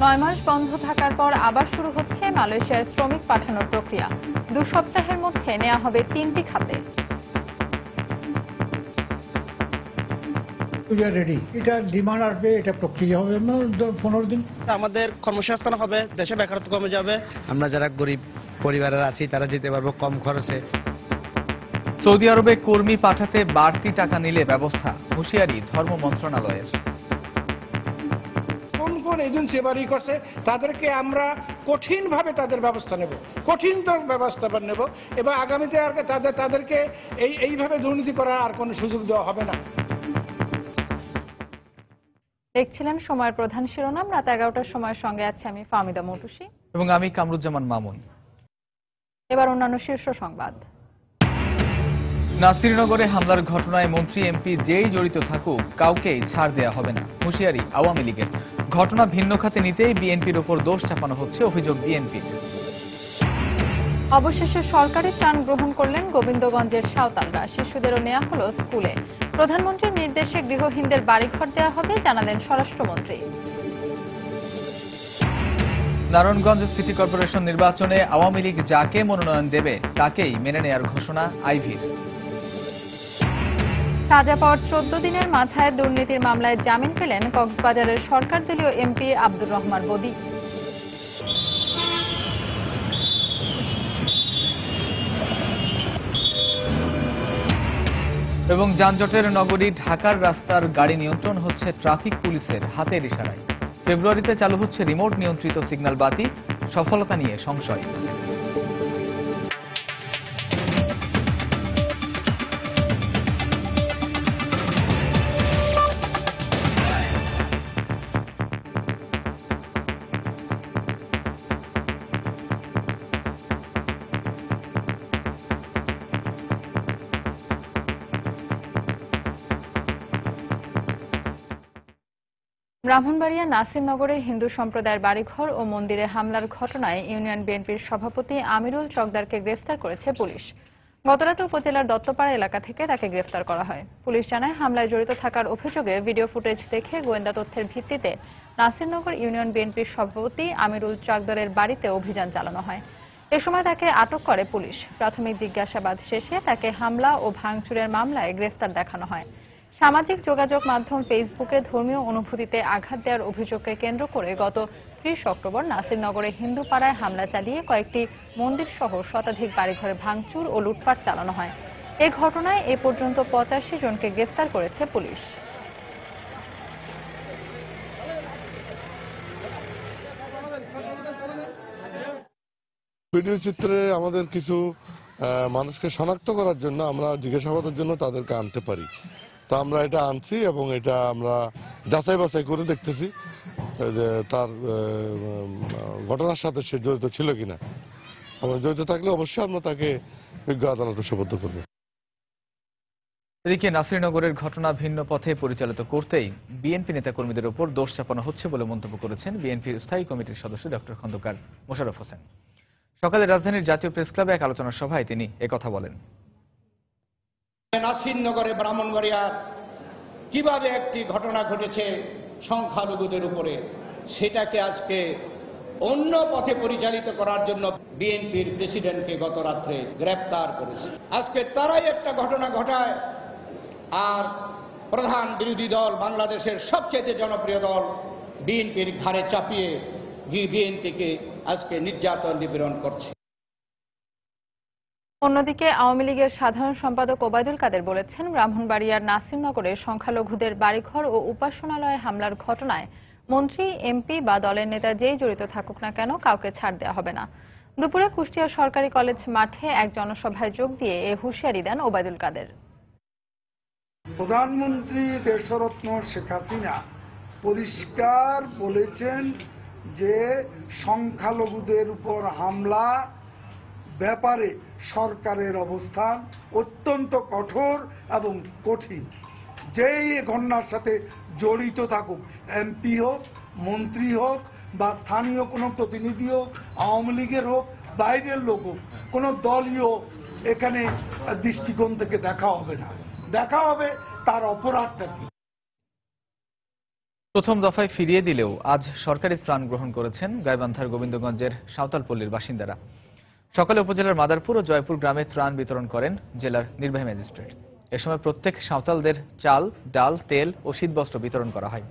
9 মাস বন্ধ থাকার পর আবার শুরু হচ্ছে মালয়েশিয়ায় শ্রমিক পাঠানোর প্রক্রিয়া। 2 সপ্তাহের মধ্যে নেওয়া হবে 3টি খাতে। রেডি, এটা ডিমান্ড আসবে, এটা প্রক্রিয়া হবে 15 দিন। আমাদের কর্মসংস্থান হবে, দেশে বেকারত্ব কমে যাবে। আমরা যারা গরিব পরিবারের আছি তারা যেতে পারবো কম খরচে। সৌদি আরবে কর্মী পাঠাতে বাড়তি টাকা নিলে ব্যবস্থা, হুঁশিয়ারি ধর্ম মন্ত্রণালয়ের। কোন কোন এজেন্সি বাড়ি করছে তাদেরকে আমরা কঠিনভাবে তাদের ব্যবস্থা নেব, কঠিন ব্যবস্থা নেব এবং আগামীতে আর তাদেরকে এইভাবে দুর্নীতি করার আর কোনো সুযোগ দেওয়া হবে না। দেখছিলেন সময়ের প্রধান শিরোনাম। রাত 11টার সময়ের সঙ্গে আছে আমি ফাহমিদা মৌটুসী এবং আমি কামরুজ্জামান মামুন। এবার অন্যান্য শীর্ষ সংবাদ। নাসিরনগরে হামলার ঘটনায় মন্ত্রী এমপি যেই জড়িত থাকুক কাউকেই ছাড় দেয়া হবে না, হুঁশিয়ারি আওয়ামী লীগের। ঘটনা ভিন্ন খাতে নিতেই বিএনপির ওপর দোষ চাপানো হচ্ছে, অভিযোগ বিএনপির। অবশেষে সরকারি ত্রাণ গ্রহণ করলেন গোবিন্দগঞ্জের সাঁওতালরা, শিশুদেরও নেওয়া হলো স্কুলে। প্রধানমন্ত্রীর নির্দেশে গৃহহীনদের বাড়িঘর দেওয়া হবে, জানালেন স্বরাষ্ট্রমন্ত্রী। নারায়ণগঞ্জ সিটি কর্পোরেশন নির্বাচনে আওয়ামী লীগ যাকে মনোনয়ন দেবে তাকেই মেনে নেয়ার ঘোষণা আইভীর। সাজা পাওয়ার 14 দিনের মাথায় দুর্নীতির মামলায় জামিন পেলেন কক্সবাজারের সরকার দলীয় এমপি আব্দুর রহমান বদি। এবং যানজটের নগরী ঢাকার রাস্তার গাড়ি নিয়ন্ত্রণ হচ্ছে ট্রাফিক পুলিশের হাতের ইশারায়। ফেব্রুয়ারিতে চালু হচ্ছে রিমোট নিয়ন্ত্রিত সিগন্যাল বাতি, সফলতা নিয়ে সংশয়। ব্রাহ্মণবাড়িয়া নাসিরনগরে হিন্দু সম্প্রদায়ের বাড়িঘর ও মন্দিরে হামলার ঘটনায় ইউনিয়ন বিএনপির সভাপতি আমিরুল চকদারকে গ্রেফতার করেছে পুলিশ। গতরাতে উপজেলার দত্তপাড়া এলাকা থেকে তাকে গ্রেফতার করা হয়। পুলিশ জানায়, হামলায় জড়িত থাকার অভিযোগে ভিডিও ফুটেজ দেখে গোয়েন্দা তথ্যের ভিত্তিতে নাসিরনগর ইউনিয়ন বিএনপির সভাপতি আমিরুল চকদারের বাড়িতে অভিযান চালানো হয়। এ সময় তাকে আটক করে পুলিশ। প্রাথমিক জিজ্ঞাসাবাদ শেষে তাকে হামলা ও ভাঙচুরের মামলায় গ্রেফতার দেখানো হয়। সামাজিক যোগাযোগ মাধ্যম ফেসবুকে ধর্মীয় অনুভূতিতে আঘাত দেওয়ার অভিযোগকে কেন্দ্র করে গত 30 অক্টোবর নাসিরনগরে হিন্দু পাড়ায় হামলা চালিয়ে কয়েকটি মন্দির সহ শতাধিক বাড়িঘরে ভাঙচুর ও লুটপাট চালানো হয়। এ ঘটনায় এ পর্যন্ত 85 জনকে গ্রেফতার করেছে পুলিশ। ভিডিও চিত্রে আমাদের কিছু মানুষকে শনাক্ত করার জন্য আমরা জিজ্ঞাসাবাদের জন্য তাদেরকে আনতে পারি, তো আমরা এটা আনছি এবং এটা আমরা যাচাই বাছাই করে দেখতেছি যে তার ঘটনার সাথে সে জড়িত ছিল কিনা। আমরা জড়িত থাকলে অবশ্যই আমরা তাকে বিজ্ঞ আদালতে সোপর্দ করব। এদিকে নাসিরনগরের ঘটনা ভিন্ন পথে পরিচালিত করতেই বিএনপি নেতাকর্মীদের উপর দোষ চাপানো হচ্ছে বলে মন্তব্য করেছেন বিএনপির স্থায়ী কমিটির সদস্য ডক্টর খন্দকার মোশাররফ হোসেন। সকালে রাজধানীর জাতীয় প্রেস ক্লাবে এক আলোচনা সভায় তিনি একথা বলেন। নাসিরনগরে ব্রাহ্মণবাড়িয়ার কিভাবে একটি ঘটনা ঘটেছে সংখ্যালঘুদের উপরে, সেটাকে আজকে অন্য পথে পরিচালিত করার জন্য বিএনপির প্রেসিডেন্টকে গত রাত্রে গ্রেফতার করেছে। আজকে তারাই একটা ঘটনা ঘটায় আর প্রধান বিরোধী দল, বাংলাদেশের সবচেয়ে জনপ্রিয় দল বিএনপির ঘাড়ে চাপিয়ে বিএনপিকে আজকে নির্যাতন নিপীড়ন করছে। অন্যদিকে আওয়ামী লীগের সাধারণ সম্পাদক ওবায়দুল কাদের বলেছেন, ব্রাহ্মণবাড়িয়ার নাসিরনগরে সংখ্যালঘুদের বাড়িঘর ও উপাসনালয়ে হামলার ঘটনায় মন্ত্রী, এমপি বা দলের নেতা যেই জড়িত থাকুক না কেন কাউকে ছাড় দেওয়া হবে না। দুপুরে কুষ্টিয়া সরকারি কলেজ মাঠে এক জনসভায় যোগ দিয়ে এ হুঁশিয়ারি দেন ওবায়দুল কাদের। প্রধানমন্ত্রী দেশরত্ন শেখ হাসিনা পরিষ্কার বলেছেন যে সংখ্যালঘুদের উপর হামলা ব্যাপারে সরকারের অবস্থান অত্যন্ত কঠোর এবং কঠিন। যেই ঘটনার সাথে জড়িত থাকুক, এমপি হোক, মন্ত্রী হোক বা স্থানীয় কোনো প্রতিনিধি হোক, আওয়ামী লীগের হোক, বাইরের লোক হোক, কোনো দলীয় এখানে দৃষ্টিকোণ থেকে দেখা হবে না। দেখা হবে তার অপরাধটা কি। প্রথম দফায় ফিরিয়ে দিলেও আজ সরকারি ত্রাণ গ্রহণ করেছেন গাইবান্ধার গোবিন্দগঞ্জের সাঁওতালপল্লীর বাসিন্দারা। সকালে উপজেলার মাদারপুর ও জয়পুর গ্রামে ত্রাণ বিতরণ করেন জেলার নির্বাহী ম্যাজিস্ট্রেট। এ সময় প্রত্যেক সাঁওতালদের চাল, ডাল, তেল ও শীতবস্ত্র বিতরণ করা হয়।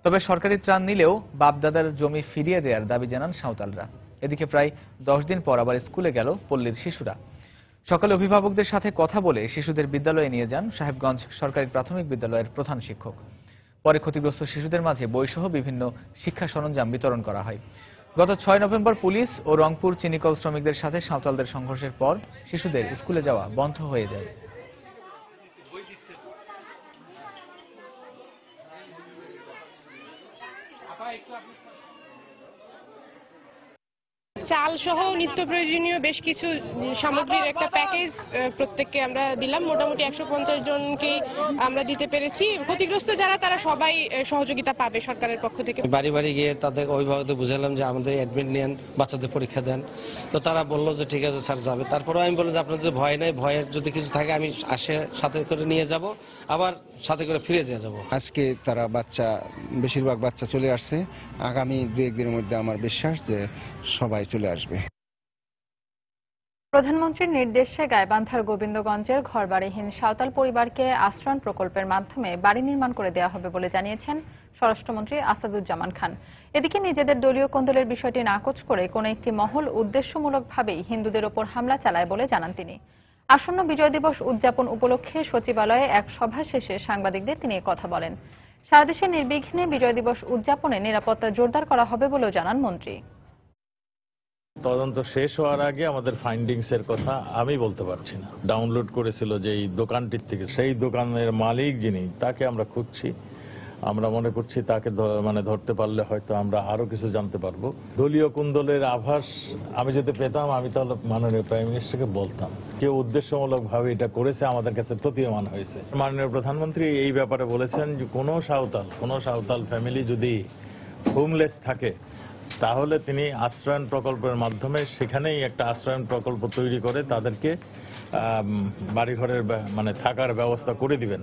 তবে সরকারি ত্রাণ নিলেও বাপদাদার জমি ফিরিয়ে দেওয়ার দাবি জানান সাঁওতালরা। এদিকে প্রায় 10 দিন পর আবার স্কুলে গেল পল্লীর শিশুরা। সকালে অভিভাবকদের সাথে কথা বলে শিশুদের বিদ্যালয়ে নিয়ে যান সাহেবগঞ্জ সরকারি প্রাথমিক বিদ্যালয়ের প্রধান শিক্ষক। পরে ক্ষতিগ্রস্ত শিশুদের মাঝে বইসহ বিভিন্ন শিক্ষা সরঞ্জাম বিতরণ করা হয়। গত 6 নভেম্বর পুলিশ ও রংপুর চিনিকল শ্রমিকদের সাথে সাঁওতালদের সংঘর্ষের পর শিশুদের স্কুলে যাওয়া বন্ধ হয়ে যায়। চাল সহ নিত্য প্রয়োজনীয় বেশ কিছু সামগ্রীর একটা প্যাকেজ প্রত্যেককে আমরা দিলাম। মোটামুটি 150 জনকে আমরা দিতে পেরেছি। ক্ষতিগ্রস্ত যারা তারা সবাই সহযোগিতা পাবে সরকারের পক্ষ থেকে। বাড়ি বাড়ি গিয়ে তাদের অভিভাবকদের বুঝালাম যে আমাদের অ্যাডমিট নেন, বাচ্চাদের পরীক্ষা দেন। তো তারা বললো যে ঠিক আছে স্যার যাবে। তারপরে আমি বললাম যে আপনাদের ভয় নাই, ভয়ের যদি কিছু থাকে আমি সাথে করে নিয়ে যাব, আবার সাথে করে ফিরে দিয়ে যাব। আজকে তারা বেশিরভাগ বাচ্চা চলে আসছে। আগামী 2-1 দিনের মধ্যে আমার বিশ্বাস যে সবাই চলে আসবে। প্রধানমন্ত্রীর নির্দেশে গাইবান্ধার গোবিন্দগঞ্জের ঘরবাড়িহীন সাঁওতাল পরিবারকে আশ্রয়ণ প্রকল্পের মাধ্যমে বাড়ি নির্মাণ করে দেওয়া হবে বলে জানিয়েছেন স্বরাষ্ট্রমন্ত্রী আসাদুজ্জামান খান। এদিকে নিজেদের দলীয় কোন্দলের বিষয়টি নাকচ করে কোন একটি মহল উদ্দেশ্যমূলকভাবেই হিন্দুদের ওপর হামলা চালায় বলে জানান তিনি। আসন্ন বিজয় দিবস উদযাপন উপলক্ষে সচিবালয়ে এক সভা শেষে সাংবাদিকদের তিনি কথা বলেন। সারা দেশে নির্বিঘ্নে বিজয় দিবস উদযাপনে নিরাপত্তা জোরদার করা হবে বলেও জানান মন্ত্রী। তদন্ত শেষ হওয়ার আগে আমাদের ফাইন্ডিংস এর কথা আমি বলতে পারছি না। ডাউনলোড করেছিল যে এই দোকানটির থেকে, সেই দোকানের মালিক যিনি, তাকে আমরা খুঁজছি। আমরা মনে করছি তাকে ধরতে পারলে হয়তো আমরা আরো কিছু জানতে পারবো। দলীয় কুন্দলের আভাস আমি যদি পেতাম, আমি তাহলে মাননীয় প্রাইম মিনিস্টারকে বলতাম। কেউ উদ্দেশ্যমূলক ভাবে এটা করেছে, আমাদের কাছে প্রতীয়মান হয়েছে। মাননীয় প্রধানমন্ত্রী এই ব্যাপারে বলেছেন যে কোনো সাঁওতাল ফ্যামিলি যদি হোমলেস থাকে তাহলে তিনি আশ্রয়ণ প্রকল্পের মাধ্যমে সেখানেই একটা আশ্রয়ণ প্রকল্প তৈরি করে তাদেরকে বাড়িঘরের থাকার ব্যবস্থা করে দিবেন।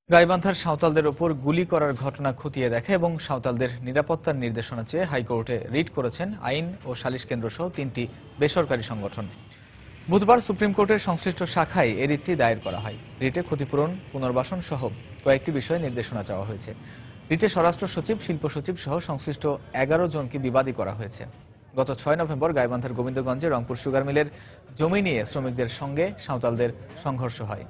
গাইবান্ধার সাঁওতালদের ওপর গুলি করার ঘটনা খতিয়ে দেখে এবং সাঁওতালদের নিরাপত্তার নির্দেশনা চেয়ে হাইকোর্টে রিট করেছেন আইন ও সালিশ কেন্দ্র সহ 3টি বেসরকারি সংগঠন। বুধবার সুপ্রিম কোর্টের সংশ্লিষ্ট শাখায় এই রিটটি দায়ের করা হয়। রিটে ক্ষতিপূরণ, পুনর্বাসন সহ কয়েকটি বিষয়ে নির্দেশনা চাওয়া হয়েছে। রিটে স্বরাষ্ট্র সচিব, শিল্প সচিব সহ সংশ্লিষ্ট 11 জনকে বিবাদী করা হয়েছে। গত 6 নভেম্বর গাইবান্ধার গোবিন্দগঞ্জে রংপুর সুগার মিলের জমি নিয়ে শ্রমিকদের সঙ্গে সাঁওতালদের সংঘর্ষ হয়।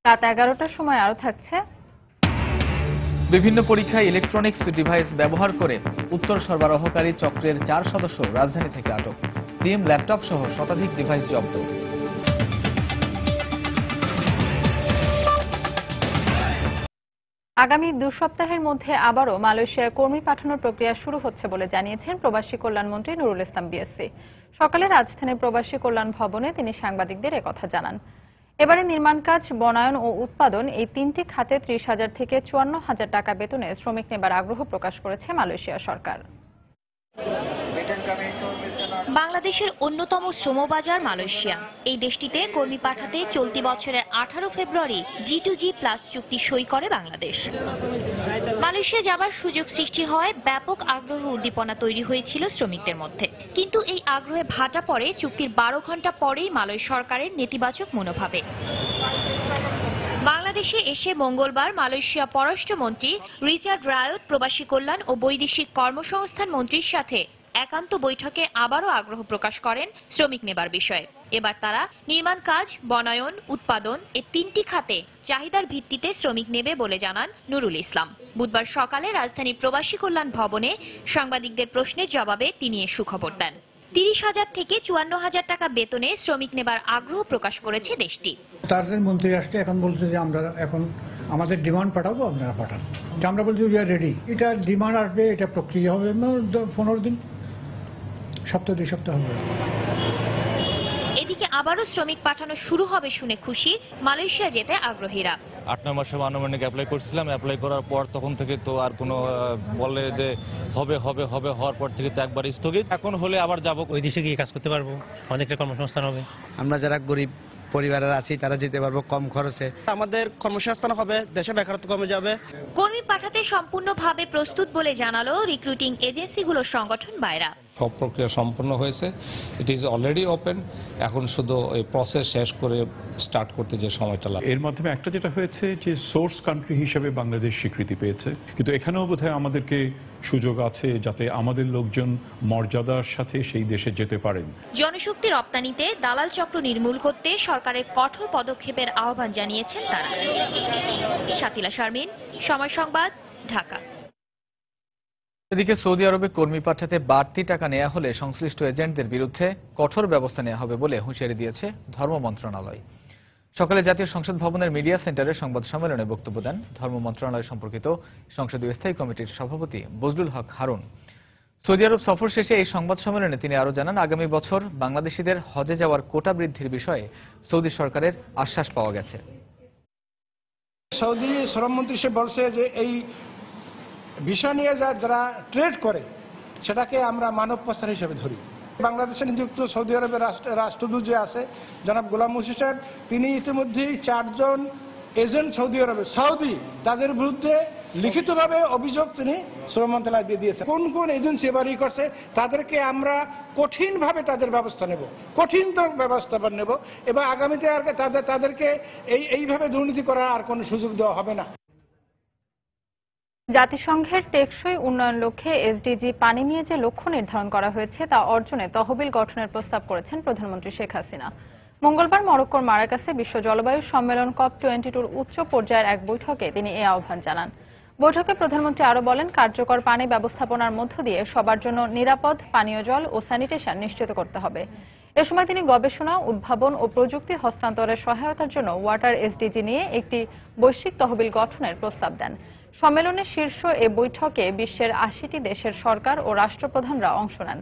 রাত 11টার সময় আরো থাকছে বিভিন্ন পরীক্ষায় ইলেকট্রনিক্স ডিভাইস ব্যবহার করে উত্তর সরবরাহকারী চক্রের 4 সদস্য রাজধানী থেকে আটক। সিম, ল্যাপটপ সহ শতাধিক ডিভাইস জব্দ। আগামী 2 সপ্তাহের মধ্যে আবারও মালয়েশিয়ায় কর্মী পাঠানোর প্রক্রিয়া শুরু হচ্ছে বলে জানিয়েছেন প্রবাসী কল্যাণমন্ত্রী নুরুল ইসলাম বিএসসি। সকালে রাজধানীর প্রবাসী কল্যাণ ভবনে তিনি সাংবাদিকদের একথা জানান। এবারে নির্মাণ কাজ, বনায়ন ও উৎপাদন এই 3টি খাতে 30,000 থেকে 54,000 টাকা বেতনে শ্রমিক নেবার আগ্রহ প্রকাশ করেছে মালয়েশিয়া সরকার। বাংলাদেশের অন্যতম শ্রমবাজার মালয়েশিয়া। এই দেশটিতে কর্মী পাঠাতে চলতি বছরের 18 ফেব্রুয়ারি G2G+ চুক্তি সই করে বাংলাদেশ। মালয়েশিয়া যাবার সুযোগ সৃষ্টি হয় ব্যাপক আগ্রহ উদ্দীপনা তৈরি হয়েছিল শ্রমিকদের মধ্যে। কিন্তু এই আগ্রহে ভাটা পড়ে চুক্তির 12 ঘন্টা পরেই মালয় সরকারের নেতিবাচক মনোভাবে। বাংলাদেশে এসে মঙ্গলবার মালয়েশিয়া পররাষ্ট্রমন্ত্রী রিচার্ড রায়ত, প্রবাসী কল্যাণ ও বৈদেশিক কর্মসংস্থান মন্ত্রীর সাথে একান্ত বৈঠকে আবারও আগ্রহ প্রকাশ করেন শ্রমিক নেবার বিষয়ে। এবার তারা নির্মাণ কাজ, বনায়ন, উৎপাদন এই 3টি খাতে চাহিদার ভিত্তিতে শ্রমিক নেবে বলে জানান নুরুল ইসলাম। বুধবার সকালে রাজধানীর প্রবাসী কল্যাণ ভবনে সাংবাদিকদের প্রশ্নের জবাবে তিনি এ সুখবর দেন। 30,000 থেকে 54,000 টাকা বেতনে শ্রমিক নেবার আগ্রহ প্রকাশ করেছে দেশটি। তাদের মন্ত্রী রাষ্ট্রে এখন বলছে যে আমরা এখন আমাদের ডিমান্ড পাঠাবো, আপনারা পাঠান। আমরা বলছি উই আর রেডি। এটা ডিমান্ড আসবে, এটা প্রক্রিয়া হবে 15 দিন, 2 সপ্তাহ হবে। এদিকে আবারও শ্রমিক পাঠানো শুরু হবে শুনে খুশি মালয়েশিয়া যেতে আগ্রহীরা। 8-9 মাসে আনুমানিক অ্যাপ্লাই করছিলাম। অ্যাপ্লাই করার পর তখন থেকে তো আর কোনো বলে যে হবে হবে হবে, হওয়ার পর থেকে তো একবার স্থগিত। এখন হলে আবার যাব, ওই দেশে গিয়ে কাজ করতে পারবো, অনেকটা কর্মসংস্থান হবে। আমরা যারা গরিব পরিবারের আছি, তারা যেতে পারবো কম খরচে। আমাদের কর্মসংস্থান হবে, দেশে বেকারত্ব কমে যাবে। কর্মী পাঠাতে সম্পূর্ণভাবে প্রস্তুত বলে জানালো রিক্রুটিং এজেন্সিগুলোর সংগঠন বায়রা। সব প্রক্রিয়া সম্পন্ন হয়েছে, ইট ইজ অলরেডি ওপেন। এখন শুধু এই প্রসেস শেষ করে স্টার্ট করতে যে সময়টা লাগে। এর মাধ্যমে একটা যেটা হয়েছে যে সোর্স কান্ট্রি হিসেবে বাংলাদেশ স্বীকৃতি পেয়েছে, কিন্তু এখানেও বোধহয় আমাদেরকে সুযোগ আছে যাতে আমাদের লোকজন মর্যাদার সাথে সেই দেশে যেতে পারেন। জনশক্তি রপ্তানিতে দালাল চক্র নির্মূল করতে সরকারের কঠোর পদক্ষেপের আহ্বান জানিয়েছেন তারা। শাতিলা শারমিন, সময় সংবাদ, ঢাকা। এদিকে সৌদি আরবে কর্মী পাঠাতে বাড়তি টাকা নেওয়া হলে সংশ্লিষ্ট এজেন্টদের বিরুদ্ধে কঠোর ব্যবস্থা নেওয়া হবে বলে হুঁশিয়ারি দিয়েছে ধর্ম মন্ত্রণালয়। সকালে জাতীয় সংসদ ভবনের মিডিয়া সেন্টারে সংবাদ সম্মেলনে বক্তব্য দেন ধর্ম মন্ত্রণালয় সম্পর্কিত সংসদীয় স্থায়ী কমিটির সভাপতি বজলুল হক হারুন। সৌদি আরব সফর শেষে এই সংবাদ সম্মেলনে তিনি আরও জানান, আগামী বছর বাংলাদেশিদের হজে যাওয়ার কোটা বৃদ্ধির বিষয়ে সৌদি সরকারের আশ্বাস পাওয়া গেছে। সৌদি শ্রমমন্ত্রী সে বলছে যে এই বিষয় নিয়ে যারা ট্রেড করে সেটাকে আমরা মানব পাচার হিসেবে ধরি। বাংলাদেশে নিযুক্ত সৌদি আরবের রাষ্ট্রদূত যে আছে জনাব গোলাম মুর্শিদ সাহেব, তিনি ইতিমধ্যেই 4 জন এজেন্ট সৌদি আরবে তাদের বিরুদ্ধে লিখিতভাবে অভিযোগ তিনি শ্রম মন্ত্রণালয় দিয়ে দিয়েছে। কোন কোন এজেন্সি এবার করছে তাদেরকে আমরা কঠিনভাবে তাদের ব্যবস্থা নেব, কঠিন ব্যবস্থা নেব এবং আগামীতে আর তাদেরকে এইভাবে দুর্নীতি করার আর কোনো সুযোগ দেওয়া হবে না। জাতিসংঘের টেকসই উন্নয়ন লক্ষ্যে এসডিজি পানি নিয়ে যে লক্ষ্য নির্ধারণ করা হয়েছে তা অর্জনে তহবিল গঠনের প্রস্তাব করেছেন প্রধানমন্ত্রী শেখ হাসিনা। মঙ্গলবার মরক্কোর মারাকাসে বিশ্ব জলবায়ু সম্মেলন COP22 উচ্চ পর্যায়ের এক বৈঠকে তিনি এই আহ্বান জানান। বৈঠকে প্রধানমন্ত্রী আরও বলেন, কার্যকর পানি ব্যবস্থাপনার মধ্য দিয়ে সবার জন্য নিরাপদ পানীয় জল ও স্যানিটেশন নিশ্চিত করতে হবে। এ সময় তিনি গবেষণা, উদ্ভাবন ও প্রযুক্তি হস্তান্তরের সহায়তার জন্য ওয়াটার এসডিজি নিয়ে একটি বৈশ্বিক তহবিল গঠনের প্রস্তাব দেন। সম্মেলনের শীর্ষ এ বৈঠকে বিশ্বের 80টি দেশের সরকার ও রাষ্ট্রপ্রধানরা অংশ নেন।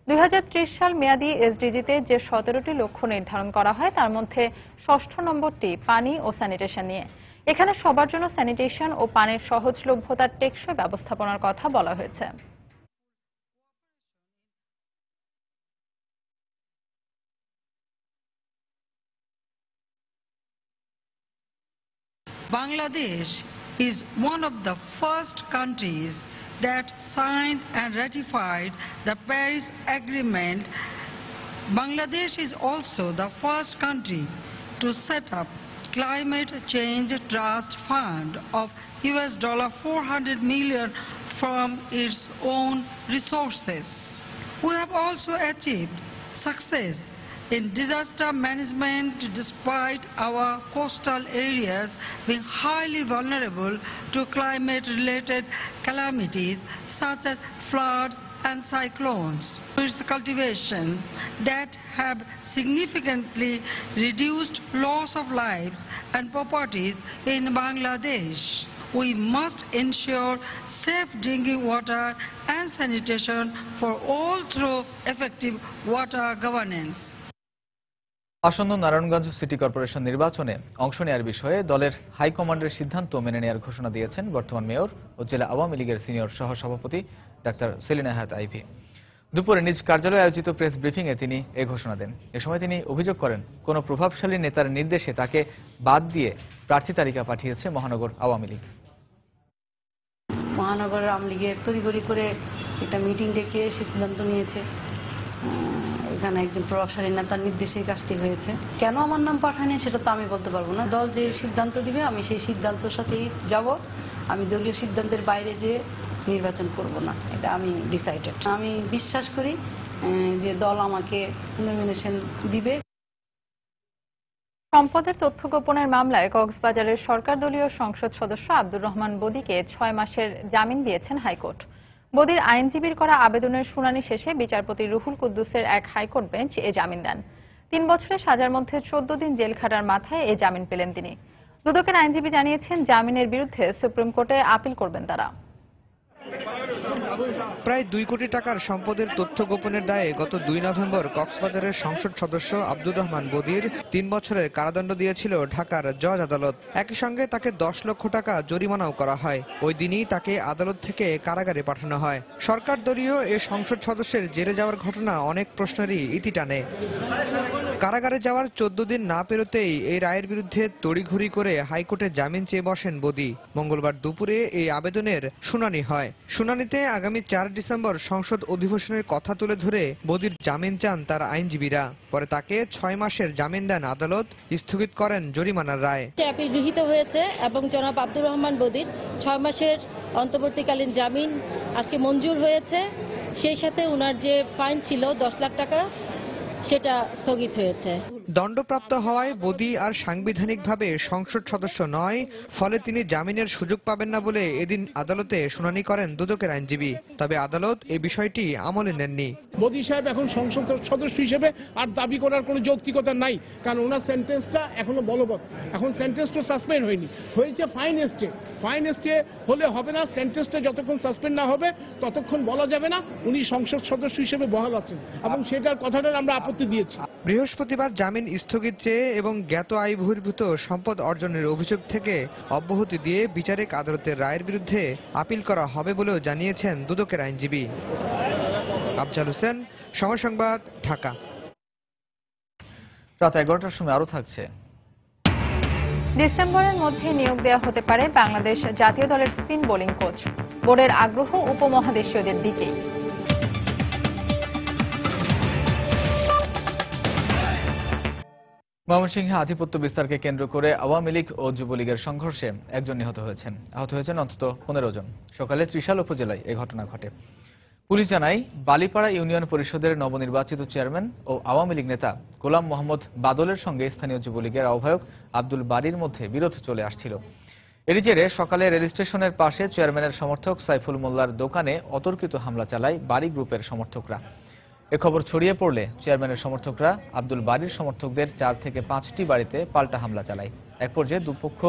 2030 সাল মেয়াদী এসডিজিতে যে 17টি লক্ষ্য নির্ধারণ করা হয় তার মধ্যে 6ষ্ঠ নম্বরটি পানি ও স্যানিটেশন নিয়ে। এখানে সবার জন্য স্যানিটেশন ও পানির সহজলভ্যতার টেকসই ব্যবস্থাপনার কথা বলা হয়েছে। Bangladesh is one of the first countries that signed and ratified the Paris Agreement. Bangladesh is also the first country to set up Climate Change Trust Fund of $400 million from its own resources. We have also achieved success in disaster management despite our coastal areas being highly vulnerable to climate-related calamities such as floods and cyclones. It's cultivation that have significantly reduced loss of lives and properties in Bangladesh. We must ensure safe drinking water and sanitation for all through effective water governance. আসন্ন Narayanganj city corporation নির্বাচনে অংশ নেওয়ার বিষয়ে দলের হাইকমান্ডের সিদ্ধান্ত মেনে নেওয়ার ঘোষণা দিয়েছেন বর্তমান মেয়র ও জেলা আওয়ামী লীগের সিনিয়র সহসভাপতি ডাক্তার সেলিনা হায়াত আইভি। দুপুরে নিজ কার্যালয়ে আয়োজিত প্রেস ব্রিফিংয়ে তিনি এ ঘোষণা দেন। এ সময় তিনি অভিযোগ করেন, কোনো প্রভাবশালী নেতার নির্দেশে তাকে বাদ দিয়ে প্রার্থী তালিকা পাঠিয়েছে মহানগর আওয়ামী লীগ। মহানগর আওয়ামী লীগের তড়িঘড়ি করে একটা মিটিং ডেকে সিদ্ধান্ত নিয়েছে। এখানে একজন প্রভাবশালী নেতার নির্দেশে কাজটি হয়েছে। কেন আমার নাম পাঠায়নি সেটা তো আমি বলতে পারবো না। দল যে সিদ্ধান্ত দিবে আমি সেই সিদ্ধান্তের সাথেই যাব। আমি দলীয় সিদ্ধান্তের বাইরে যে নির্বাচন করব না, এটা আমি ডিসাইডেড। আমি বিশ্বাস করি যে দল আমাকে নমিনেশন দিবে। সম্পদের তথ্য গোপনের মামলায় কক্সবাজারের সরকার দলীয় সংসদ সদস্য আব্দুর রহমান বদিকে 6 মাসের জামিন দিয়েছেন হাইকোর্ট। বদির আইনজীবীর করা আবেদনের শুনানি শেষে বিচারপতি রুহুল কুদ্দুসের এক হাইকোর্ট বেঞ্চ এ জামিন দেন। 3 বছরের সাজার মধ্যে 14 দিন জেল খাটার মাথায় এ জামিন পেলেন তিনি। দুদকের আইনজীবী জানিয়েছেন, জামিনের বিরুদ্ধে সুপ্রিম কোর্টে আপিল করবেন তারা। প্রায় 2 কোটি টাকার সম্পদের তথ্য গোপনের দায়ে গত 2 নভেম্বর কক্সবাজারের সংসদ সদস্য আব্দুর রহমান বদির 3 বছরের কারাদণ্ড দিয়েছিল ঢাকার জজ আদালত। একই সঙ্গে তাকে 10 লক্ষ টাকা জরিমানাও করা হয়। ওই দিনই তাকে আদালত থেকে কারাগারে পাঠানো হয়। সরকার দলীয় এ সংসদ সদস্যের জেলে যাওয়ার ঘটনা অনেক প্রশ্নেরই ইতি টানে। কারাগারে যাওয়ার 14 দিন না পেরোতেই এই রায়ের বিরুদ্ধে তড়িঘড়ি করে হাইকোর্টে জামিন চেয়ে বসেন বদি। মঙ্গলবার দুপুরে এই আবেদনের শুনানি হয়। শুনানিতে আগামী 4 ডিসেম্বর সংসদ অধিবেশনের কথা তুলে ধরে বদির জামিন চান তার আইনজীবীরা। পরে তাকে 6 মাসের জামিন দেন আদালত, স্থগিত করেন জরিমানার রায়। আপিল গৃহীত হয়েছে এবং জনাব আব্দুর রহমান বদির 6 মাসের অন্তর্বর্তীকালীন জামিন আজকে মঞ্জুর হয়েছে। সেই সাথে উনার যে ফাইন ছিল 10 লাখ টাকা সেটা স্থগিত হয়েছে। দণ্ডপ্রাপ্ত হওয়ায় বদি আর সাংবিধানিকভাবে সংসদ সদস্য নয়, ফলে তিনি জামিনের সুযোগ পাবেন না বলে এদিন আদালতে শুনানি করেন দুদকের আইনজীবী। তবে আদালত এই বিষয়টি আমলে নেননি। বদি সাহেব এখন সংসদ সদস্য হিসেবে আর দাবি করার কোনো যৌক্তিকতা নাই, কারণ ওনার সেন্টেন্সটা এখনো বলবৎ। এখন সেন্টেন্সটা সাসপেন্ড হয়নি, হয়েছে ফাইন স্টে। ফাইন স্টে হলে হবে না, সেন্টেন্সটা যতক্ষণ সাসপেন্ড না হবে ততক্ষণ বলা যাবে না উনি সংসদ সদস্য হিসেবে বহাল আছেন, এবং সেটার কথাটার আমরা আপত্তি দিয়েছি। বৃহস্পতিবার জামিন স্থগিত চেয়ে এবং জ্ঞাত আয় বহির্ভূত সম্পদ অর্জনের অভিযোগ থেকে অব্যাহতি দিয়ে বিচারিক আদালতের রায়ের বিরুদ্ধে আপিল করা হবে বলেও জানিয়েছেন দুদকের আইনজীবী। আফজাল হোসেন, সময় সংবাদ, ঢাকা। রাত 11টার সময় আরো থাকছে। ডিসেম্বরের মধ্যে নিয়োগ দেওয়া হতে পারে বাংলাদেশ জাতীয় দলের স্পিন বোলিং কোচ। বোর্ডের আগ্রহ উপমহাদেশীয়দের দিকেই। ময়মনসিংহে আধিপত্য বিস্তারকে কেন্দ্র করে আওয়ামী লীগ ও যুবলীগের সংঘর্ষে একজন নিহত হয়েছেন। আহত হয়েছেন অন্তত 15 জন। সকালে ত্রিশাল উপজেলায় এই ঘটনা ঘটে। পুলিশ জানায়, বালিপাড়া ইউনিয়ন পরিষদের নবনির্বাচিত চেয়ারম্যান ও আওয়ামী লীগ নেতা গোলাম মোহাম্মদ বাদলের সঙ্গে স্থানীয় যুবলীগের আহ্বায়ক আব্দুল বারীর মধ্যে বিরোধ চলে আসছিল। এরই জেরে সকালে রেল স্টেশনের পাশে চেয়ারম্যানের সমর্থক সাইফুল মোল্লার দোকানে অতর্কিত হামলা চালায় বারী গ্রুপের সমর্থকরা। এ খবর ছড়িয়ে পড়লে চেয়ারম্যানের সমর্থকরা আব্দুল বারীর সমর্থকদের 4 থেকে 5টি বাড়িতে পাল্টা হামলা চালায়। এক পর্যায়ে দুপক্ষ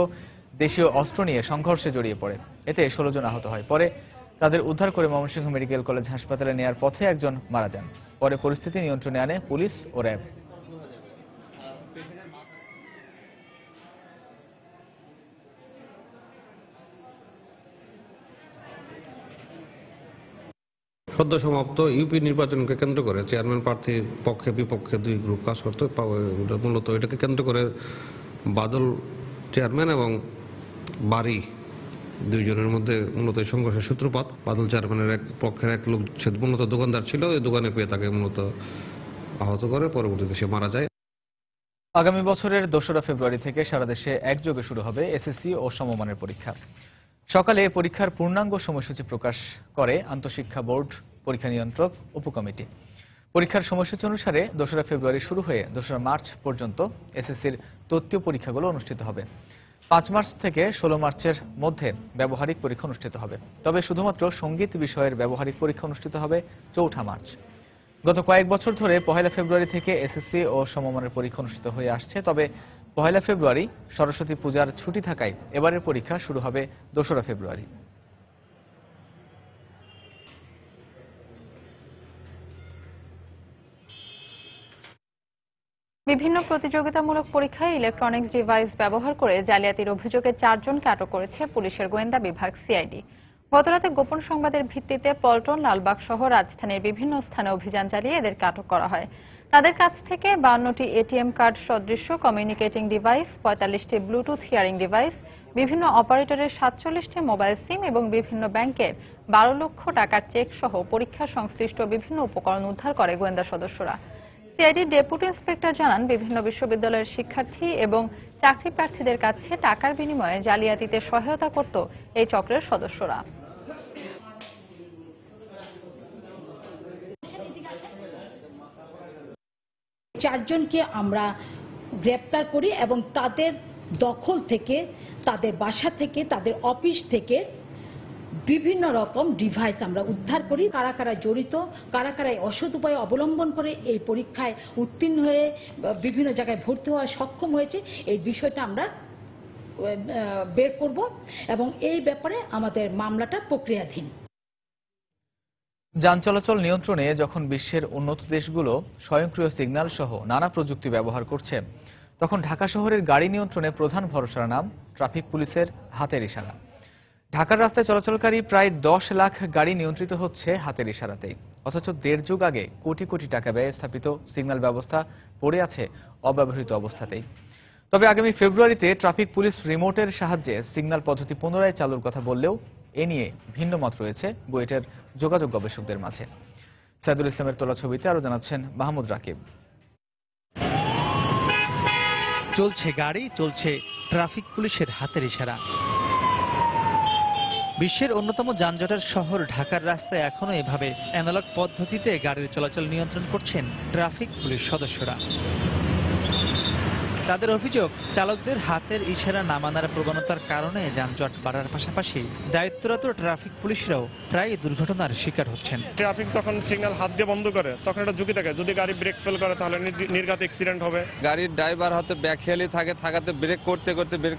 দেশীয় অস্ত্র নিয়ে সংঘর্ষে জড়িয়ে পড়ে। এতে 16 জন আহত হয়। পরে তাদের উদ্ধার করে ময়মনসিংহ মেডিকেল কলেজ হাসপাতালে নেয়ার পথে একজন মারা যান। পরে পরিস্থিতি নিয়ন্ত্রণে আনে পুলিশ ও র্যাব। সদ্য সমাপ্ত ইউপি নির্বাচনকে কেন্দ্র করে চেয়ারম্যান প্রার্থীর পক্ষে বিপক্ষে 2 গ্রুপ কাজ করতে, মূলত এটাকে কেন্দ্র করে বাদল চেয়ারম্যান এবং বারী 2 জনের মধ্যে মূলত সংঘর্ষের সূত্রপাত। বাদল চেয়ারম্যানের এক পক্ষের এক লোক সে মূলত দোকানদার ছিল, ওই দোকানে পেয়ে তাকে মূলত আহত করে, পরবর্তীতে সে মারা যায়। আগামী বছরের 2রা ফেব্রুয়ারি থেকে সারা দেশে একযোগে শুরু হবে এসএসসি ও সমমানের পরীক্ষা। সকালে পরীক্ষার পূর্ণাঙ্গ সময়সূচি প্রকাশ করে আন্তঃশিক্ষা বোর্ড পরীক্ষা নিয়ন্ত্রক উপকমিটি। পরীক্ষার সময়সূচি অনুসারে 2রা ফেব্রুয়ারি শুরু হয়ে 2রা মার্চ পর্যন্ত এসএসসির তত্ত্বীয় পরীক্ষাগুলো অনুষ্ঠিত হবে। 5 মার্চ থেকে 16 মার্চের মধ্যে ব্যবহারিক পরীক্ষা অনুষ্ঠিত হবে। তবে শুধুমাত্র সঙ্গীত বিষয়ের ব্যবহারিক পরীক্ষা অনুষ্ঠিত হবে 4 মার্চ। গত কয়েক বছর ধরে 1 ফেব্রুয়ারি থেকে এসএসসি ও সমমানের পরীক্ষা অনুষ্ঠিত হয়ে আসছে। তবে 1 ফেব্রুয়ারি সরস্বতী পূজার ছুটি থাকায় এবারের পরীক্ষা শুরু হবে 2রা ফেব্রুয়ারি। বিভিন্ন প্রতিযোগিতামূলক পরীক্ষায় ইলেকট্রনিক্স ডিভাইস ব্যবহার করে জালিয়াতির অভিযোগে 4 জনকে আটক করেছে পুলিশের গোয়েন্দা বিভাগ সিআইডি। গতরাতে গোপন সংবাদের ভিত্তিতে পল্টন, লালবাগ সহ রাজধানীর বিভিন্ন স্থানে অভিযান চালিয়ে এদেরকে আটক করা হয়। তাদের কাছ থেকে 52টি এটিএম কার্ড সদৃশ্য কমিউনিকেটিং ডিভাইস, 45টি ব্লুটুথ হিয়ারিং ডিভাইস, বিভিন্ন অপারেটরের 47টি মোবাইল সিম এবং বিভিন্ন ব্যাংকের 12 লক্ষ টাকার চেক সহ পরীক্ষা সংশ্লিষ্ট বিভিন্ন উপকরণ উদ্ধার করে গোয়েন্দা সদস্যরা। সিআইডি ডেপুটি ইন্সপেক্টর জানান, বিভিন্ন বিশ্ববিদ্যালয়ের শিক্ষার্থী এবং চাকরি প্রার্থীদের কাছে টাকার বিনিময়ে জালিয়াতিতে সহায়তা করত এই চক্রের সদস্যরা। চারজনকে আমরা গ্রেপ্তার করি এবং তাদের দখল থেকে, তাদের বাসা থেকে, তাদের অফিস থেকে বিভিন্ন রকম ডিভাইস আমরা উদ্ধার করি। কারা কারা জড়িত, কারা কারা অসৎ উপায় অবলম্বন করে এই পরীক্ষায় উত্তীর্ণ হয়ে বিভিন্ন জায়গায় ভর্তি হওয়া সক্ষম হয়েছে, এই বিষয়টা আমরা বের করব এবং এই ব্যাপারে আমাদের মামলাটা প্রক্রিয়াধীন। যান চলাচল নিয়ন্ত্রণে যখন বিশ্বের উন্নত দেশগুলো স্বয়ংক্রিয় সিগন্যাল সহ নানা প্রযুক্তি ব্যবহার করছে, তখন ঢাকা শহরের গাড়ি নিয়ন্ত্রণে প্রধান ভরসার নাম ট্রাফিক পুলিশের হাতের ইশারা। ঢাকার রাস্তায় চলাচলকারী প্রায় 10 লাখ গাড়ি নিয়ন্ত্রিত হচ্ছে হাতের ইশারাতেই। অথচ 1.5 যুগ আগে কোটি কোটি টাকা ব্যয়ে স্থাপিত সিগন্যাল ব্যবস্থা পড়ে আছে অব্যবহৃত অবস্থাতেই। তবে আগামী ফেব্রুয়ারিতে ট্রাফিক পুলিশ রিমোটের সাহায্যে সিগন্যাল পদ্ধতি পুনরায় চালুর কথা বললেও এ নিয়ে ভিন্ন মত রয়েছে বুয়েটের যোগাযোগ গবেষকদের মাঝে। সাইদুল ইসলামের তোলা ছবিতে আরো জানাচ্ছেন মাহমুদ রাকিব। চলছে গাড়ি, চলছে ট্রাফিক পুলিশের হাতের ইশারা। বিশ্বের অন্যতম যানজটের শহর ঢাকার রাস্তায় এখনো এভাবে অ্যানালগ পদ্ধতিতে গাড়ির চলাচল নিয়ন্ত্রণ করছেন ট্রাফিক পুলিশ সদস্যরা। তাদের অভিযোগ, চালকদের হাতের ইশারা না মানার প্রবণতার কারণে যানজট বাড়ার পাশাপাশি দায়িত্বরত ট্রাফিক পুলিশরাও প্রায় দুর্ঘটনার শিকার হচ্ছেন। ট্রাফিক যখন সিগন্যাল হাত দিয়ে বন্ধ করে তখন একটা ঝুঁকি থাকে, যদি গাড়ি ব্রেক ফেল করে তাহলে নির্ঘাত অ্যাক্সিডেন্ট হবে। গাড়ির ড্রাইভার হয়তো ব্যাকহেলি থাকাতে ব্রেক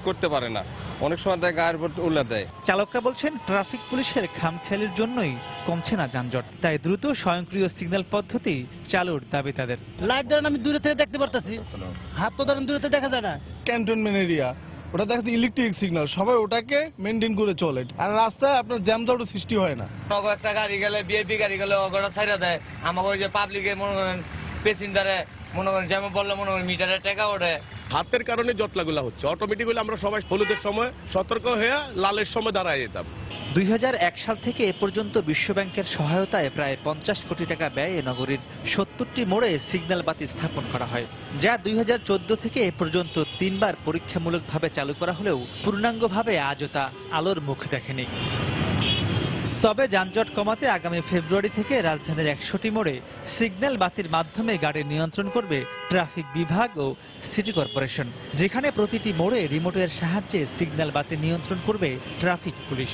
করতে পারে না, অনেক সময় তাই গায়ের উপর উল্লা দেয়। চালকরা বলছেন ট্রাফিক পুলিশের খামখেয়ালির জন্যই কমছে না যানজট, তাই দ্রুত স্বয়ংক্রিয় সিগন্যাল পদ্ধতি চালুর দাবি তাদের। লাইট ধরেন আমি দূরে থেকে দেখতে পারতেছি, হাত তো ধরেন দূরে থেকে দেখা যায় না। ক্যান্টনমেন্ট এরিয়া, ওটা দেখা যাচ্ছে ইলেকট্রিক সিগন্যাল, সবাই ওটাকে মেনটেন করে চলে, আর রাস্তায় আপনার জ্যামজটও সৃষ্টি হয় না। একটা গাড়ি গেলে বিএপি গাড়ি গেলে ওটা ছাইড়া দেয়, আমাকে ওই যে পাবলিকে মনে করেন প্যাসেঞ্জারে মনে করেন যেমন বললে মনে করেন মিটারে টাকা ওঠে। হাতের কারণে জটলাগুলা হচ্ছে। অটোমেটিক হলে আমরা সবাই হলুদের সময় সতর্ক হয়ে লালের সময় দাঁড়ায় যেতাম। 2001 সাল থেকে এ পর্যন্ত বিশ্বব্যাংকের সহায়তায় প্রায় 50 কোটি টাকা ব্যয়ে নগরীর 70টি মোড়ে সিগন্যাল বাতি স্থাপন করা হয়, যা 2014 থেকে এ পর্যন্ত 3 বার পরীক্ষামূলকভাবে চালু করা হলেও পূর্ণাঙ্গভাবে আজও তা আলোর মুখ দেখেনি। তবে যানজট কমাতে আগামী ফেব্রুয়ারি থেকে রাজধানীর 100টি মোড়ে সিগন্যাল বাতির মাধ্যমে গাড়ি নিয়ন্ত্রণ করবে ট্রাফিক বিভাগ ও সিটি কর্পোরেশন, যেখানে প্রতিটি মোড়ে রিমোটের সাহায্যে সিগন্যাল বাতি নিয়ন্ত্রণ করবে ট্রাফিক পুলিশ।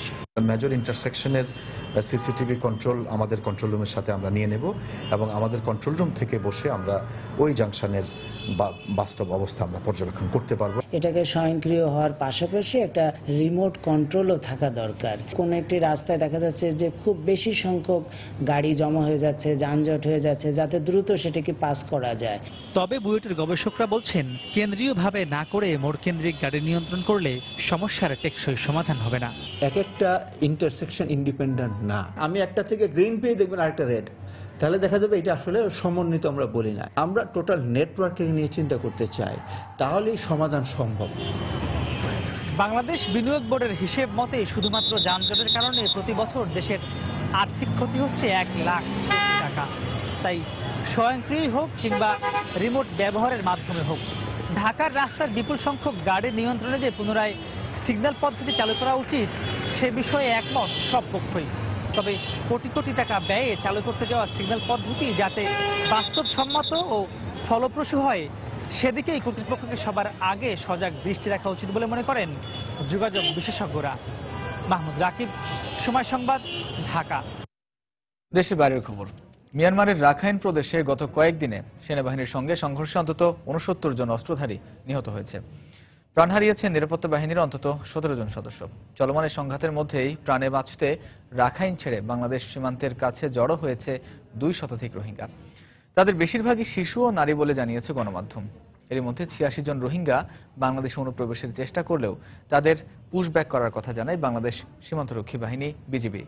মেজর ইন্টারসেকশনের সিসিটিভি কন্ট্রোল আমাদের কন্ট্রোল রুমের সাথে আমরা নিয়ে নেব এবং আমাদের কন্ট্রোল রুম থেকে বসে আমরা ওই জাংশনের বাস্তব অবস্থা আমরা পর্যবেক্ষণ করতে পারবো। এটাকে স্বয়ংক্রিয় হওয়ার পাশাপাশি একটা রিমোট কন্ট্রোলও থাকা দরকার। কোন একটি রাস্তায় দেখা যাচ্ছে যে খুব বেশি সংখ্যক গাড়ি জমা হয়ে যাচ্ছে, যানজট হয়ে যাচ্ছে, যাতে দ্রুত সেটাকে পাস করা যায়। তবে বুয়েটের গবেষকরা বলছেন, কেন্দ্রীয়ভাবে না করে মোড় কেন্দ্রিক গাড়ি নিয়ন্ত্রণ করলে সমস্যার টেকসই সমাধান হবে না। এক একটা ইন্টারসেকশন ইন্ডিপেন্ডেন্ট না। আমি একটা থেকে গ্রিন পেয়ে দেখবেন আরেকটা রেড, তাহলে দেখা যাবে এটা আসলে সমন্বিত আমরা বলি না। আমরা টোটাল নেটওয়ার্কিং নিয়ে চিন্তা করতে চাই, তাহলেই সমাধান সম্ভব। বাংলাদেশ বিনিয়োগ বোর্ডের হিসেব মতে শুধুমাত্র যানজটের কারণে প্রতি বছর দেশের আর্থিক ক্ষতি হচ্ছে 1 লাখ কোটি টাকা। তাই স্বয়ংক্রিয় হোক কিংবা রিমোট ব্যবহারের মাধ্যমে হোক, ঢাকার রাস্তার বিপুল সংখ্যক গাড়ি নিয়ন্ত্রণে যে পুনরায় সিগন্যাল পদ্ধতি চালু করা উচিত, সে বিষয়ে একমত সব পক্ষই। তবে কোটি কোটি টাকা ব্যয়ে চালু করতে যাওয়া সিগন্যাল পদ্ধতি যাতে বাস্তবসম্মত ও ফলপ্রসূ হয়, সেদিকেই কর্তৃপক্ষকে সবার আগে সজাগ দৃষ্টি রাখা উচিত বলে মনে করেন যোগাযোগ বিশেষজ্ঞরা। মাহমুদ রাকিব, সময় সংবাদ, ঢাকা। দেশের বাইরের খবর। মিয়ানমারের রাখাইন প্রদেশে গত কয়েকদিনে সেনাবাহিনীর সঙ্গে সংঘর্ষে অন্তত 69 জন অস্ত্রধারী নিহত হয়েছে। প্রাণ হারিয়েছেন নিরাপত্তা বাহিনীর অন্তত 17 জন সদস্য। চলমান এই সংঘাতের মধ্যেই প্রাণে বাঁচতে রাখাইন ছেড়ে বাংলাদেশ সীমান্তের কাছে জড়ো হয়েছে 2 শতাধিক রোহিঙ্গা। তাদের বেশিরভাগই শিশু ও নারী বলে জানিয়েছে গণমাধ্যম। এর মধ্যে 86 জন রোহিঙ্গা বাংলাদেশে অনুপ্রবেশের চেষ্টা করলেও তাদের পুশব্যাক করার কথা জানায় বাংলাদেশ সীমান্তরক্ষী বাহিনী বিজিবি।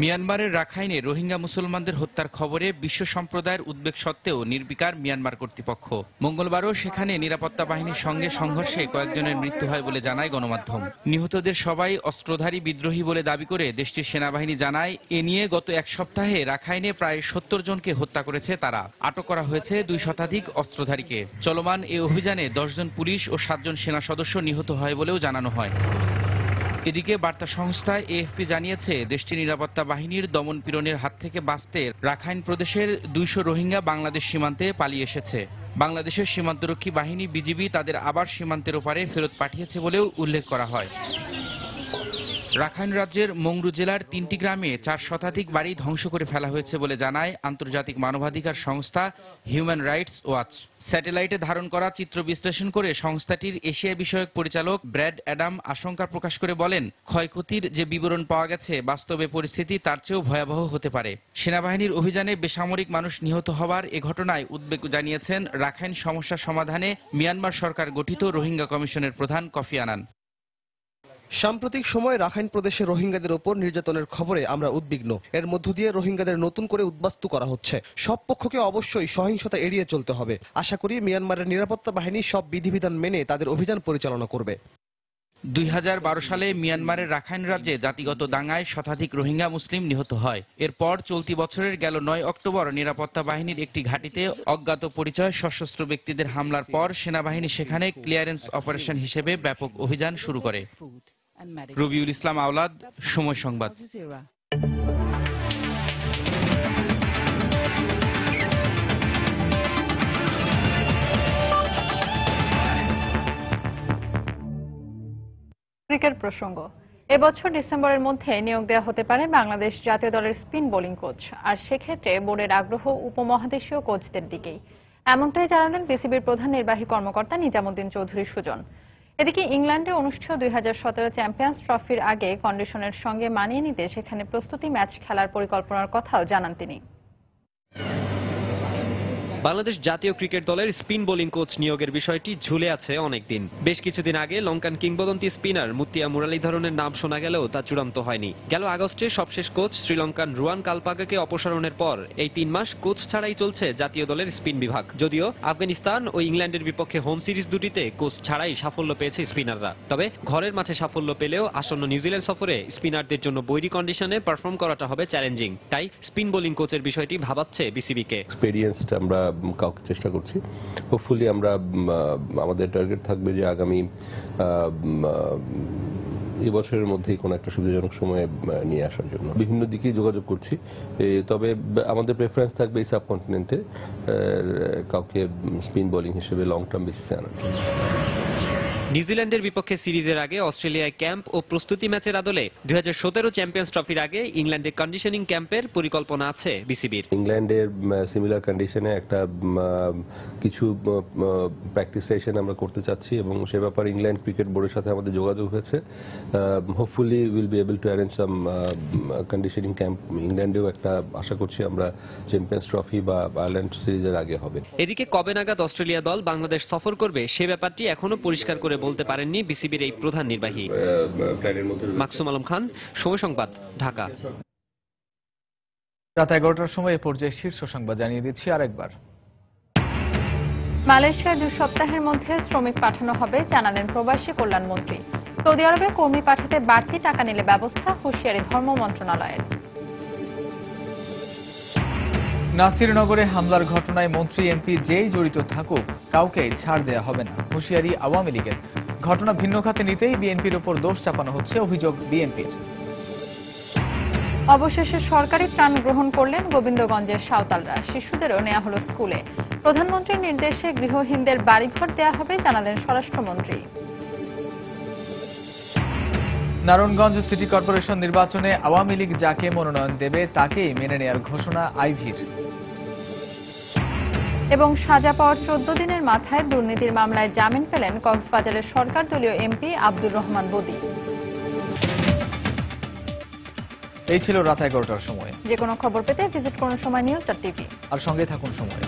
মিয়ানমারের রাখাইনে রোহিঙ্গা মুসলমানদের হত্যার খবরে বিশ্ব সম্প্রদায়ের উদ্বেগ সত্ত্বেও নির্বিকার মিয়ানমার কর্তৃপক্ষ। মঙ্গলবারও সেখানে নিরাপত্তা বাহিনীর সঙ্গে সংঘর্ষে কয়েকজনের মৃত্যু হয় বলে জানায় গণমাধ্যম। নিহতদের সবাই অস্ত্রধারী বিদ্রোহী বলে দাবি করে দেশটির সেনাবাহিনী জানায়, এ নিয়ে গত 1 সপ্তাহে রাখাইনে প্রায় 70 জনকে হত্যা করেছে তারা। আটক করা হয়েছে 2 শতাধিক অস্ত্রধারীকে। চলমান এ অভিযানে 10 জন পুলিশ ও 7 জন সেনা সদস্য নিহত হয় বলেও জানানো হয়। এদিকে বার্তা সংস্থা এএফপি জানিয়েছে, দেশটির নিরাপত্তা বাহিনীর দমন পীড়নের হাত থেকে বাঁচতে রাখাইন প্রদেশের 200 রোহিঙ্গা বাংলাদেশ সীমান্তে পালিয়ে এসেছে। বাংলাদেশের সীমান্তরক্ষী বাহিনী বিজিবি তাদের আবার সীমান্তের ওপারে ফেরত পাঠিয়েছে বলেও উল্লেখ করা হয়। রাখাইন রাজ্যের মংরু জেলার 3টি গ্রামে 4 শতাধিক বাড়ি ধ্বংস করে ফেলা হয়েছে বলে জানায় আন্তর্জাতিক মানবাধিকার সংস্থা হিউম্যান রাইটস ওয়াচ। স্যাটেলাইটে ধারণ করা চিত্র বিশ্লেষণ করে সংস্থাটির এশিয়া বিষয়ক পরিচালক ব্র্যাড অ্যাডাম আশঙ্কা প্রকাশ করে বলেন, ক্ষয়ক্ষতির যে বিবরণ পাওয়া গেছে বাস্তবে পরিস্থিতি তার চেয়েও ভয়াবহ হতে পারে। সেনাবাহিনীর অভিযানে বেসামরিক মানুষ নিহত হওয়ার এ ঘটনায় উদ্বেগ জানিয়েছেন রাখাইন সমস্যা সমাধানে মিয়ানমার সরকার গঠিত রোহিঙ্গা কমিশনের প্রধান কফি আনান। সাম্প্রতিক সময়ে রাখাইন প্রদেশে রোহিঙ্গাদের ওপর নির্যাতনের খবরে আমরা উদ্বিগ্ন। এর মধ্য দিয়ে রোহিঙ্গাদের নতুন করে উদ্বাস্তু করা হচ্ছে। সব পক্ষকে অবশ্যই সহিংসতা এড়িয়ে চলতে হবে। আশা করি মিয়ানমারের নিরাপত্তা বাহিনী সব বিধিবিধান মেনে তাদের অভিযান পরিচালনা করবে। 2012 সালে মিয়ানমারের রাখাইন রাজ্যে জাতিগত দাঙ্গায় শতাধিক রোহিঙ্গা মুসলিম নিহত হয়। এরপর চলতি বছরের গেল 9 অক্টোবর নিরাপত্তা বাহিনীর একটি ঘাঁটিতে অজ্ঞাত পরিচয় সশস্ত্র ব্যক্তিদের হামলার পর সেনাবাহিনী সেখানে ক্লিয়ারেন্স অপারেশন হিসেবে ব্যাপক অভিযান শুরু করে। রবিউল ইসলাম আওলাদ, সময় সংবাদ। ক্রিকেট প্রসঙ্গ। এবছর ডিসেম্বরের মধ্যে নিয়োগ দেওয়া হতে পারে বাংলাদেশ জাতীয় দলের স্পিন বোলিং কোচ। আর সেক্ষেত্রে বোর্ডের আগ্রহ উপমহাদেশীয় কোচদের দিকেই, এমনটাই জানালেন বিসিবির প্রধান নির্বাহী কর্মকর্তা নিজামুদ্দিন চৌধুরী সুজন। এদিকে ইংল্যান্ডে অনুষ্ঠেয় 2017 চ্যাম্পিয়ন্স ট্রফির আগে কন্ডিশনের সঙ্গে মানিয়ে নিতে সেখানে প্রস্তুতি ম্যাচ খেলার পরিকল্পনার কথাও জানান তিনি। বাংলাদেশ জাতীয় ক্রিকেট দলের স্পিন বোলিং কোচ নিয়োগের বিষয়টি ঝুলে আছে অনেকদিন। বেশ কিছুদিন আগে লঙ্কান কিংবদন্তি স্পিনার মুত্তিয়া মুরালীধরনের নাম শোনা গেলেও তা চূড়ান্ত হয়নি। গেল আগস্টে সবশেষ কোচ শ্রীলঙ্কান রুয়ান কালপাগাকে অপসারণের পর এই 3 মাস কোচ ছাড়াই চলছে জাতীয় দলের স্পিন বিভাগ। যদিও আফগানিস্তান ও ইংল্যান্ডের বিপক্ষে হোম সিরিজ দুটিতে কোচ ছাড়াই সাফল্য পেয়েছে স্পিনাররা। তবে ঘরের মাঠে সাফল্য পেলেও আসন্ন নিউজিল্যান্ড সফরে স্পিনারদের জন্য বৈরী কন্ডিশনে পারফর্ম করাটা হবে চ্যালেঞ্জিং। তাই স্পিন বোলিং কোচের বিষয়টি ভাবাচ্ছে বিসিবিকে। এক্সপেরিয়েন্সড আমরা কাউকে চেষ্টা করছি। হোপফুলি আমরা আমাদের টার্গেট থাকবে যে আগামী এবছরের মধ্যেই কোনো একটা সুবিধাজনক সময়ে নিয়ে আসার জন্য বিভিন্ন দিকে যোগাযোগ করছি। তবে আমাদের প্রেফারেন্স থাকবে এই সাবকন্টিনেন্টে কাউকে স্পিন বোলিং হিসেবে লং টার্ম বেসিসে আনার জন্য। নিউজিল্যান্ডের বিপক্ষে সিরিজের আগে অস্ট্রেলিয়ায় ক্যাম্প ও প্রস্তুতি ম্যাচের আদলে 2017 চ্যাম্পিয়ন্স ট্রফির আগে ইংল্যান্ডে কন্ডিশনিং ক্যাম্পের পরিকল্পনা আছে বিসিবির। ইংল্যান্ডের সিমিলার কন্ডিশনে একটা কিছু প্র্যাকটিস সেশন আমরা করতে চাচ্ছি এবং সে ব্যাপারে ইংল্যান্ড ক্রিকেট বোর্ডের সাথে আমাদের যোগাযোগ হয়েছে। Hopefully will be able to arrange some conditioning camp ইংল্যান্ডেও একটা আশা করছি আমরা চ্যাম্পিয়ন্স ট্রফি বা আয়ারল্যান্ড সিরিজের আগে হবে। এদিকে কবে নাগাদ অস্ট্রেলিয়া দল বাংলাদেশ সফর করবে সে ব্যাপারটি এখনো পরিষ্কার করে বলতে পারেননি বিসিবির এই প্রধান নির্বাহী। মাকসুম আলম খান, সময় সংবাদ, ঢাকা। রাত 11টার সময় এ পর্যায়ে শীর্ষ সংবাদ জানিয়ে দিচ্ছি আরেকবার। মালয়েশিয়ায় 2 সপ্তাহের মধ্যে শ্রমিক পাঠানো হবে জানালেন প্রবাসী কল্যাণ মন্ত্রী। সৌদি আরবে কর্মী পাঠাতে বাড়তি টাকা নিলে ব্যবস্থা, হুঁশিয়ারি ধর্ম মন্ত্রণালয়ের। নাসিরনগরে হামলার ঘটনায় মন্ত্রী এমপি যেই জড়িত থাকুক কাউকে ছাড় দেওয়া হবে না, হুঁশিয়ারি আওয়ামী লীগের। ঘটনা ভিন্ন খাতে নিতেই বিএনপির উপর দোষ চাপানো হচ্ছে, অভিযোগ বিএনপির। অবশেষে সরকারি ত্রাণ গ্রহণ করলেন গোবিন্দগঞ্জের সাঁওতালরা। শিশুদেরও নেওয়া হলো স্কুলে। প্রধানমন্ত্রীর নির্দেশে গৃহহীনদের বাড়িঘর দেওয়া হবে জানালেন স্বরাষ্ট্রমন্ত্রী। নারায়ণগঞ্জ সিটি কর্পোরেশন নির্বাচনে আওয়ামী লীগ যাকে মনোনয়ন দেবে তাকেই মেনে নেওয়ার ঘোষণা আইভীর। এবং সাজা পাওয়ার 14 দিনের মাথায় দুর্নীতির মামলায় জামিন পেলেন কক্সবাজারের সরকার দলীয় এমপি আব্দুর রহমান বদী। এই ছিল রাত 11টার সময়। যে কোনো খবর পেতে ভিজিট করুন সময় নিউজ.টিভি আর সঙ্গে থাকুন সময়।